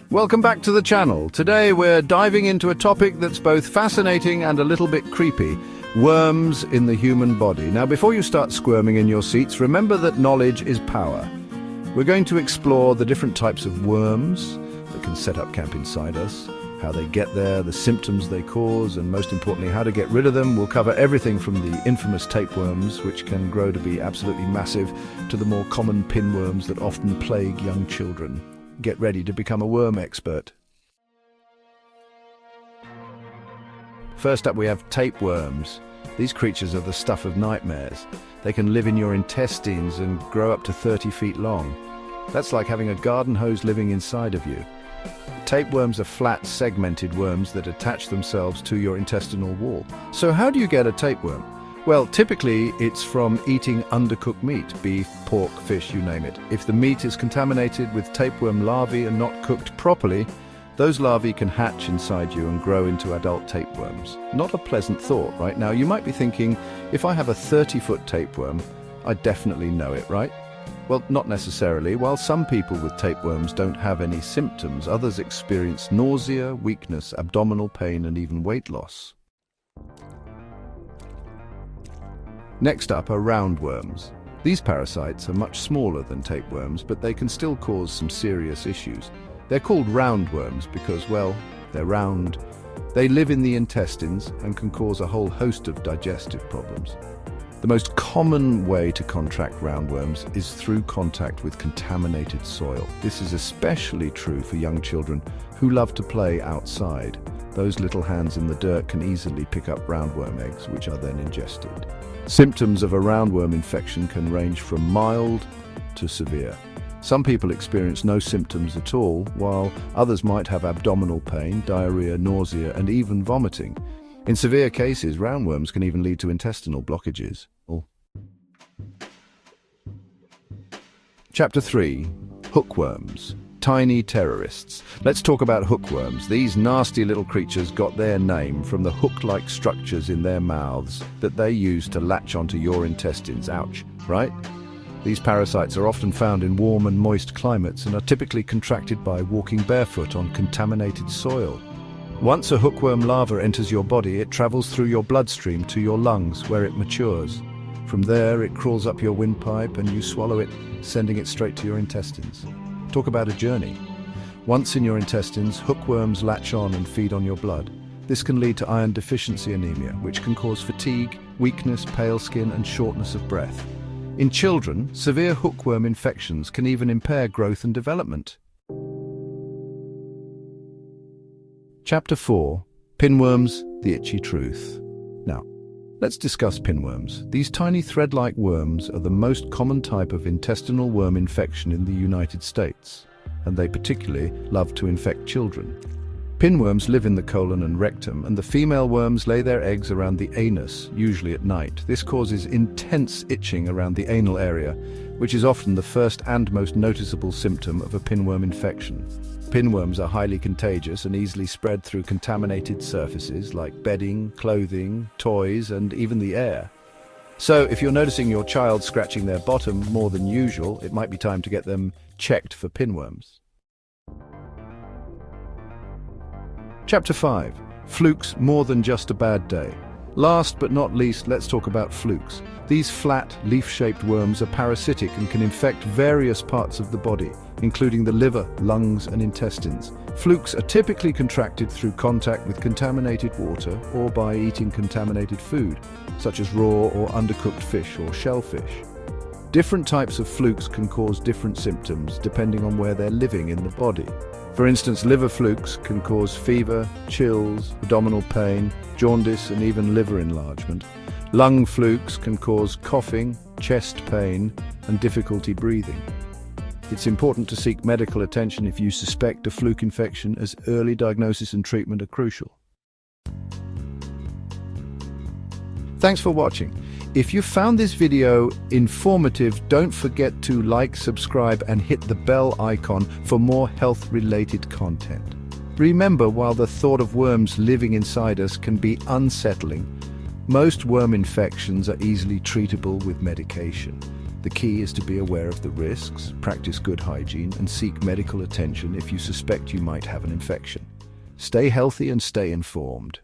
Welcome back to the channel. Today we're diving into a topic that's both fascinating and a little bit creepy: worms in the human body. Now, before you start squirming in your seats, remember that knowledge is power. We're going to explore the different types of worms that can set up camp inside us, how they get there, the symptoms they cause, and most importantly, how to get rid of them. We'll cover everything from the infamous tapeworms, which can grow to be absolutely massive, to the more common pinworms that often plague young children. Get ready to become a worm expert. First up, we have tapeworms. These creatures are the stuff of nightmares. They can live in your intestines and grow up to 30 feet long. That's like having a garden hose living inside of you. Tapeworms are flat, segmented worms that attach themselves to your intestinal wall. So how do you get a tapeworm? Well, typically it's from eating undercooked meat, beef, pork, fish, you name it. If the meat is contaminated with tapeworm larvae and not cooked properly, those larvae can hatch inside you and grow into adult tapeworms. Not a pleasant thought, right? Now, you might be thinking, if I have a 30-foot tapeworm, I definitely know it, right? Well, not necessarily. While some people with tapeworms don't have any symptoms, others experience nausea, weakness, abdominal pain, and even weight loss. Next up are roundworms. These parasites are much smaller than tapeworms, but they can still cause some serious issues. They're called roundworms because, well, they're round. They live in the intestines and can cause a whole host of digestive problems. The most common way to contract roundworms is through contact with contaminated soil. This is especially true for young children who love to play outside. Those little hands in the dirt can easily pick up roundworm eggs, which are then ingested. Symptoms of a roundworm infection can range from mild to severe. Some people experience no symptoms at all, while others might have abdominal pain, diarrhea, nausea, and even vomiting. In severe cases, roundworms can even lead to intestinal blockages. Chapter 3. Hookworms. Tiny terrorists. Let's talk about hookworms. These nasty little creatures got their name from the hook-like structures in their mouths that they use to latch onto your intestines. Ouch, right? These parasites are often found in warm and moist climates and are typically contracted by walking barefoot on contaminated soil. Once a hookworm larva enters your body, it travels through your bloodstream to your lungs, where it matures. From there, it crawls up your windpipe and you swallow it, sending it straight to your intestines. Talk about a journey. Once in your intestines, hookworms latch on and feed on your blood. This can lead to iron deficiency anemia, which can cause fatigue, weakness, pale skin, and shortness of breath. In children, severe hookworm infections can even impair growth and development. Chapter 4. Pinworms, the itchy truth. Now, let's discuss pinworms. These tiny thread-like worms are the most common type of intestinal worm infection in the United States, and they particularly love to infect children. Pinworms live in the colon and rectum, and the female worms lay their eggs around the anus, usually at night. This causes intense itching around the anal area, which is often the first and most noticeable symptom of a pinworm infection. Pinworms are highly contagious and easily spread through contaminated surfaces like bedding, clothing, toys, and even the air. So if you're noticing your child scratching their bottom more than usual, it might be time to get them checked for pinworms. Chapter 5. Flukes more than just a bad day. Last but not least, let's talk about flukes. These flat, leaf-shaped worms are parasitic and can infect various parts of the body, including the liver, lungs, and intestines. Flukes are typically contracted through contact with contaminated water or by eating contaminated food, such as raw or undercooked fish or shellfish. Different types of flukes can cause different symptoms depending on where they're living in the body. For instance, liver flukes can cause fever, chills, abdominal pain, jaundice, and even liver enlargement. Lung flukes can cause coughing, chest pain, and difficulty breathing. It's important to seek medical attention if you suspect a fluke infection, as early diagnosis and treatment are crucial. Thanks for watching. If you found this video informative, don't forget to like, subscribe, and hit the bell icon for more health-related content. Remember, while the thought of worms living inside us can be unsettling, most worm infections are easily treatable with medication. The key is to be aware of the risks, practice good hygiene, and seek medical attention if you suspect you might have an infection. Stay healthy and stay informed.